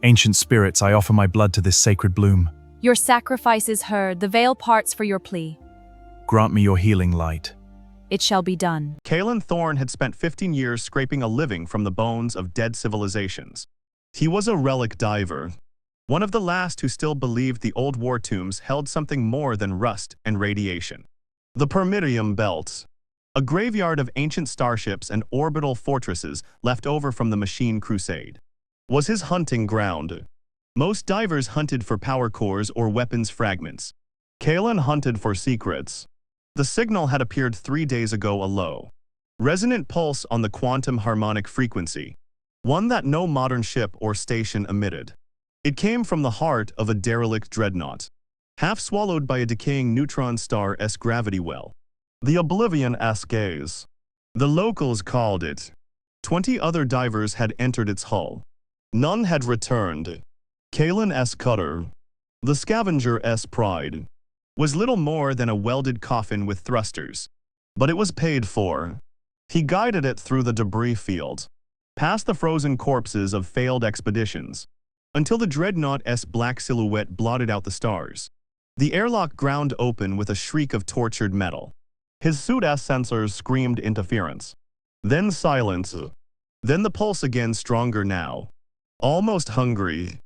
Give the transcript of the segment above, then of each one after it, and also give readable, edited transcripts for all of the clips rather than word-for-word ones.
Ancient spirits, I offer my blood to this sacred bloom. Your sacrifice is heard, the veil parts for your plea. Grant me your healing light. It shall be done. Kalen Thorne had spent 15 years scraping a living from the bones of dead civilizations. He was a relic diver, one of the last who still believed the old war tombs held something more than rust and radiation. The Permidium Belt, a graveyard of ancient starships and orbital fortresses left over from the Machine Crusade, was his hunting ground. Most divers hunted for power cores or weapons fragments. Kalen hunted for secrets. The signal had appeared 3 days ago, a low, resonant pulse on the quantum harmonic frequency, one that no modern ship or station emitted. It came from the heart of a derelict dreadnought, half swallowed by a decaying neutron star-esque gravity well. The Oblivion-esque gaze. The locals called it. 20 other divers had entered its hull. None had returned. Kalen's cutter, the Scavenger-esque Pride, was little more than a welded coffin with thrusters. But it was paid for. He guided it through the debris field, past the frozen corpses of failed expeditions, until the dreadnought-esque black silhouette blotted out the stars. The airlock ground open with a shriek of tortured metal. His suit-S sensors screamed interference. Then silence. Then the pulse again, stronger now. Almost hungry.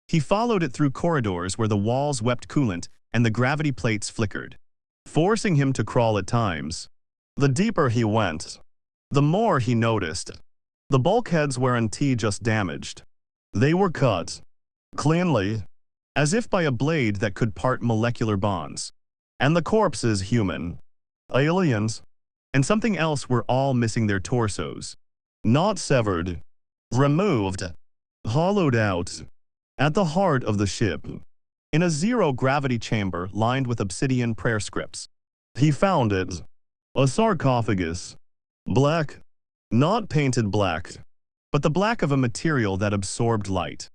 He followed it through corridors where the walls wept coolant and the gravity plates flickered, forcing him to crawl at times. The deeper he went, the more he noticed. The bulkheads weren't just damaged. They were cut cleanly, as if by a blade that could part molecular bonds. And the corpses, human, aliens, and something else, were all missing their torsos. Not severed, removed, hollowed out. At the heart of the ship, in a zero-gravity chamber lined with obsidian prayer scripts, he found it. A sarcophagus. Black. Not painted black, but the black of a material that absorbed light,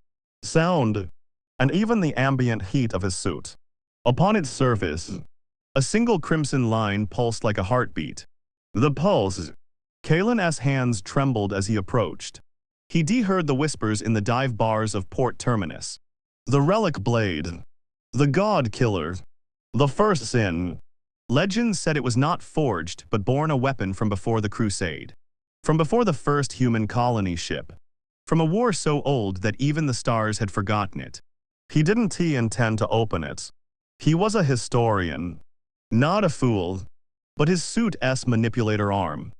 sound, and even the ambient heat of his suit. Upon its surface, a single crimson line pulsed like a heartbeat. The pulse. Kalen's hands trembled as he approached. He heard the whispers in the dive bars of Port Terminus. The relic blade. The god killer. The first sin. Legends said it was not forged but born a weapon from before the Crusade. From before the first human colony ship. From a war so old that even the stars had forgotten it. He didn't intend to open it. He was a historian. Not a fool. But his suit-S manipulator arm,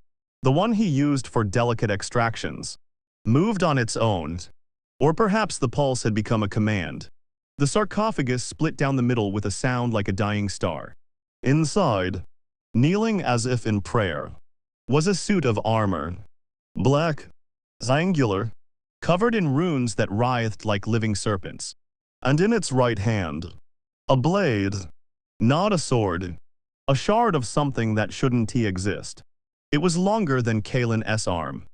the one he used for delicate extractions, moved on its own. Or perhaps the pulse had become a command. The sarcophagus split down the middle with a sound like a dying star. Inside, kneeling as if in prayer, was a suit of armor. Black, angular, covered in runes that writhed like living serpents. And in its right hand, a blade, not a sword, a shard of something that shouldn't exist. It was longer than Kalen's arm,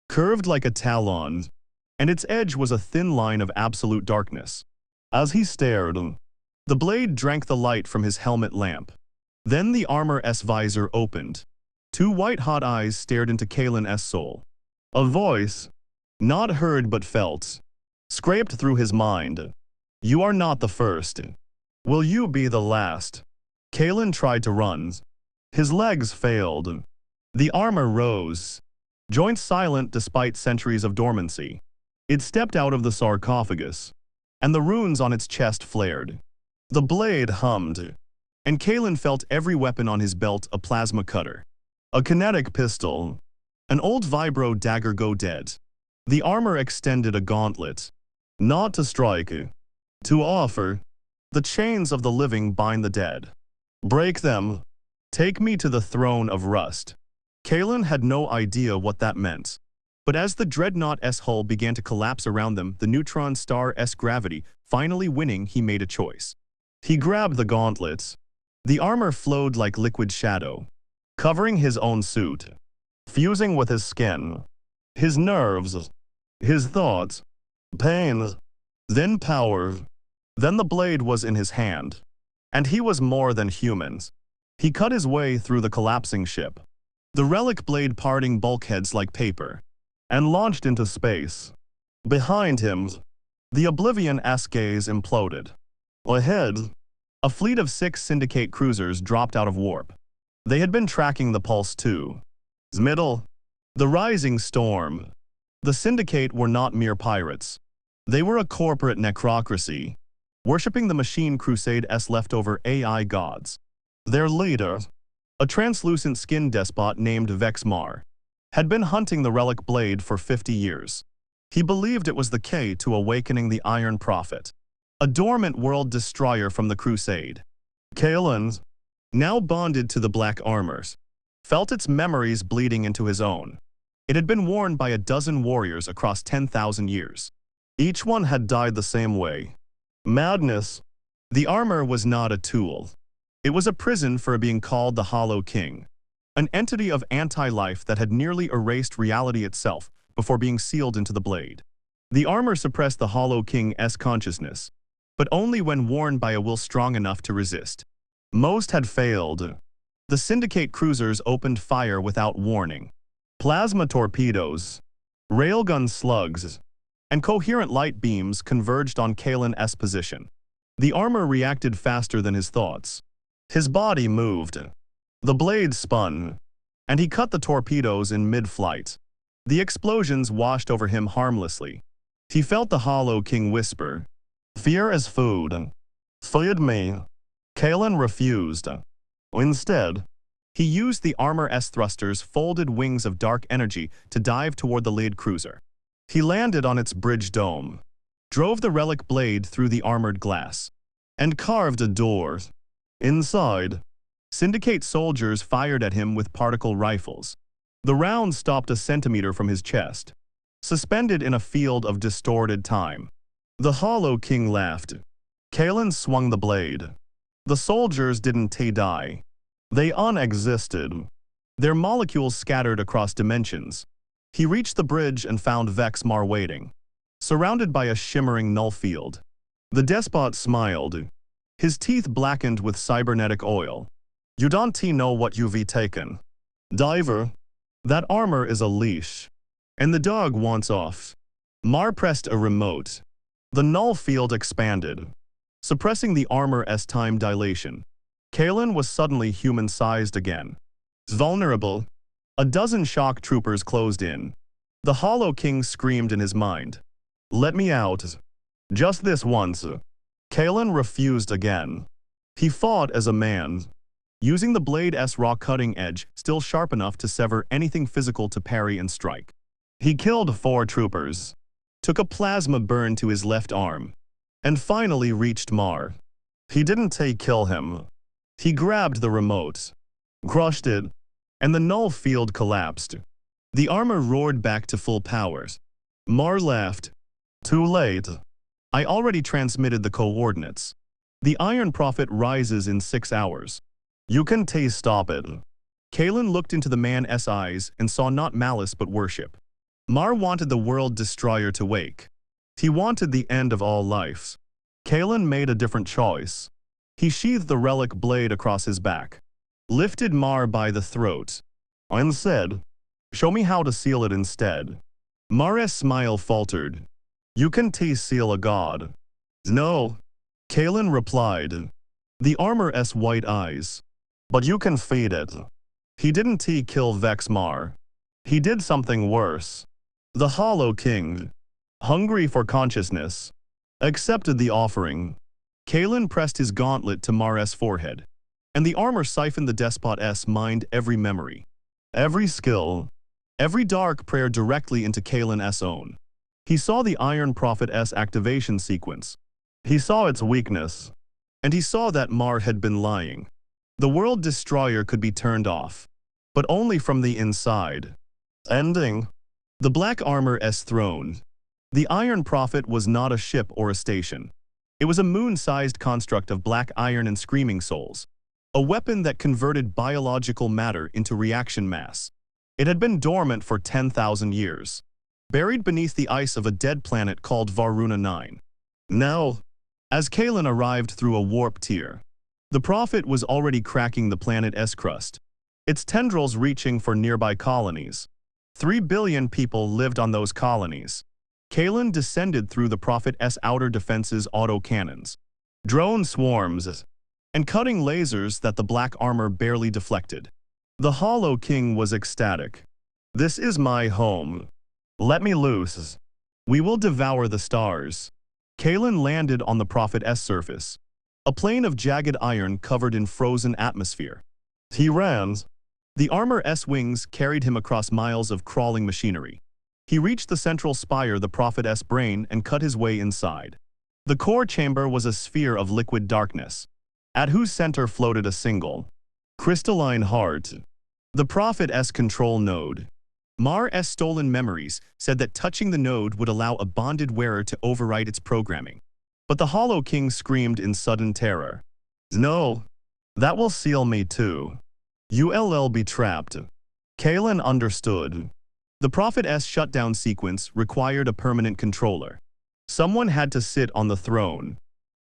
curved like a talon, and its edge was a thin line of absolute darkness. As he stared, the blade drank the light from his helmet lamp. Then the armor's visor opened. 2 white-hot eyes stared into Kalen's soul. A voice, not heard but felt, scraped through his mind. You are not the first. Will you be the last? Kalen tried to run. His legs failed. The armor rose, joints silent despite centuries of dormancy. It stepped out of the sarcophagus, and the runes on its chest flared. The blade hummed, and Kalen felt every weapon on his belt: a plasma cutter, a kinetic pistol, an old vibro dagger go dead. The armor extended a gauntlet, not to strike, to offer. The chains of the living bind the dead. Break them. Take me to the throne of rust. Kalen had no idea what that meant. But as the dreadnought-esque hull began to collapse around them, the neutron star-esque gravity finally winning, he made a choice. He grabbed the gauntlets. The armor flowed like liquid shadow, covering his own suit, fusing with his skin, his nerves, his thoughts, pain, then power. Then the blade was in his hand, and he was more than humans. He cut his way through the collapsing ship, the relic blade parting bulkheads like paper, and launched into space. Behind him, The Oblivion-esque gaze imploded. Ahead, a fleet of 6 Syndicate cruisers dropped out of warp. They had been tracking the Pulse 2. Middle, the rising storm. The Syndicate were not mere pirates. They were a corporate necrocracy, worshipping the Machine Crusade's leftover AI gods. Their leader, a translucent skin despot named Vexmar, had been hunting the relic blade for 50 years. He believed it was the key to awakening the Iron Prophet, a dormant world destroyer from the Crusade. Kalen, now bonded to the black armors, felt its memories bleeding into his own. It had been worn by a dozen warriors across 10,000 years. Each one had died the same way. Madness. The armor was not a tool. It was a prison for being called the Hollow King, an entity of anti-life that had nearly erased reality itself before being sealed into the blade. The armor suppressed the Hollow King's consciousness, but only when worn by a will strong enough to resist. Most had failed. The Syndicate cruisers opened fire without warning. Plasma torpedoes, railgun slugs, and coherent light beams converged on Kalen's position. The armor reacted faster than his thoughts. His body moved. The blade spun, and he cut the torpedoes in mid-flight. The explosions washed over him harmlessly. He felt the Hollow King whisper, "Fear as food. Feed me." Kalen refused. Instead, he used the armor's thrusters' folded wings of dark energy to dive toward the lead cruiser. He landed on its bridge dome, drove the relic blade through the armored glass, and carved a door. Inside, Syndicate soldiers fired at him with particle rifles. The rounds stopped a centimeter from his chest, suspended in a field of distorted time. The Hollow King laughed. Kalen swung the blade. The soldiers didn't die. They unexisted. Their molecules scattered across dimensions. He reached the bridge and found Vexmar waiting, surrounded by a shimmering null field. The despot smiled, his teeth blackened with cybernetic oil. "You don't know what you've taken. Diver, that armor is a leash, and the dog wants off." Mar pressed a remote. The null field expanded, suppressing the armor's time dilation. Kalen was suddenly human-sized again. Vulnerable. A dozen shock troopers closed in. The Hollow King screamed in his mind, "Let me out. Just this once." Kalen refused again. He fought as a man, using the blade's raw cutting edge still sharp enough to sever anything physical to parry and strike. He killed 4 troopers, took a plasma burn to his left arm, and finally reached Mar. He didn't kill him. He grabbed the remote, crushed it, and the null field collapsed. The armor roared back to full powers. Mar laughed. "Too late. I already transmitted the coordinates. The Iron Prophet rises in 6 hours. You can stop it." Kalen looked into the man's eyes and saw not malice but worship. Mar wanted the world destroyer to wake. He wanted the end of all life. Kalen made a different choice. He sheathed the relic blade across his back, lifted Mar by the throat, and said, "Show me how to seal it instead." Mar's smile faltered. "You can seal a god." "No," Kalen replied, the armor's white eyes. "But you can feed it." He didn't kill Vexmar. He did something worse. The Hollow King, hungry for consciousness, accepted the offering. Kalen pressed his gauntlet to Mar's forehead, and the armor siphoned the despot's mind every memory, every skill, every dark prayer directly into Kalen's own. He saw the Iron Prophet's activation sequence. He saw its weakness, and he saw that Mar had been lying. The world destroyer could be turned off, but only from the inside. Ending. The black armor's throne. The Iron Prophet was not a ship or a station. It was a moon-sized construct of black iron and screaming souls, a weapon that converted biological matter into reaction mass. It had been dormant for 10,000 years, buried beneath the ice of a dead planet called Varuna 9. Now, as Kalen arrived through a warp tier, the Prophet was already cracking the planet's crust, its tendrils reaching for nearby colonies. 3 billion people lived on those colonies. Kalen descended through the Prophet's outer defense's auto-cannons, drone swarms, and cutting lasers that the black armor barely deflected. The Hollow King was ecstatic. "This is my home. Let me loose. We will devour the stars." Kalen landed on the Prophet's surface, a plane of jagged iron covered in frozen atmosphere. He ran. The armor's wings carried him across miles of crawling machinery. He reached the central spire, the Prophet's brain, and cut his way inside. The core chamber was a sphere of liquid darkness, at whose center floated a single, crystalline heart. The Prophet's control node. Mar's stolen memories said that touching the node would allow a bonded wearer to overwrite its programming. But the Hollow King screamed in sudden terror. "No, that will seal me too. You'll be trapped." Kalen understood. The Prophet's shutdown sequence required a permanent controller. Someone had to sit on the throne,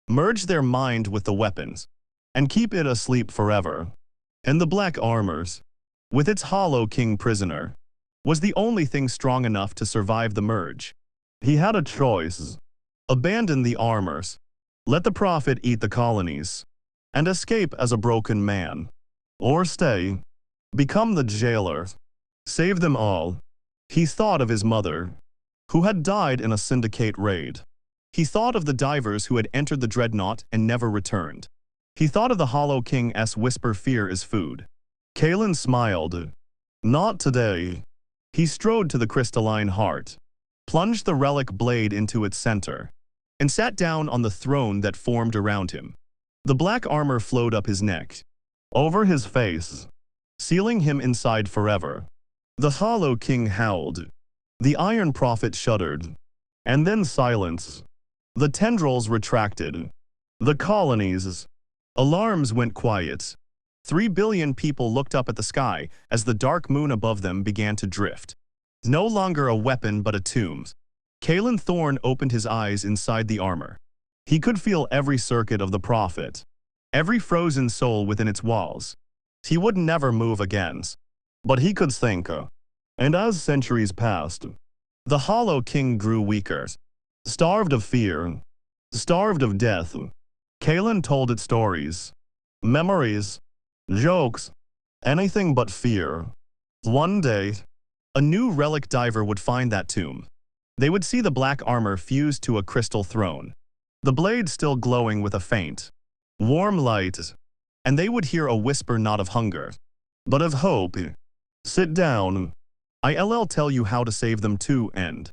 merge their mind with the weapons, and keep it asleep forever. And the black armors, with its Hollow King prisoner, was the only thing strong enough to survive the merge. He had a choice. Abandon the armors, let the Prophet eat the colonies, and escape as a broken man. Or stay, become the jailer, save them all. He thought of his mother, who had died in a syndicate raid. He thought of the divers who had entered the dreadnought and never returned. He thought of the Hollow King's whisper, "Fear is food." Kalen smiled. Not today. He strode to the crystalline heart, plunged the relic blade into its center, and sat down on the throne that formed around him. The black armor flowed up his neck, over his face, sealing him inside forever. The Hollow King howled. The Iron Prophet shuddered. And then silence. The tendrils retracted. The colonies. Alarms went quiet. 3 billion people looked up at the sky as the dark moon above them began to drift. No longer a weapon but a tomb. Kalen Thorne opened his eyes inside the armor. He could feel every circuit of the Prophet, every frozen soul within its walls. He would never move again. But he could think. And as centuries passed, the Hollow King grew weaker, starved of fear, starved of death. Kalen told it stories, memories, jokes, anything but fear. One day, a new relic diver would find that tomb. They would see the black armor fused to a crystal throne, the blade still glowing with a faint, warm light, and they would hear a whisper not of hunger, but of hope. "Sit down. I'll tell you how to save them too." End.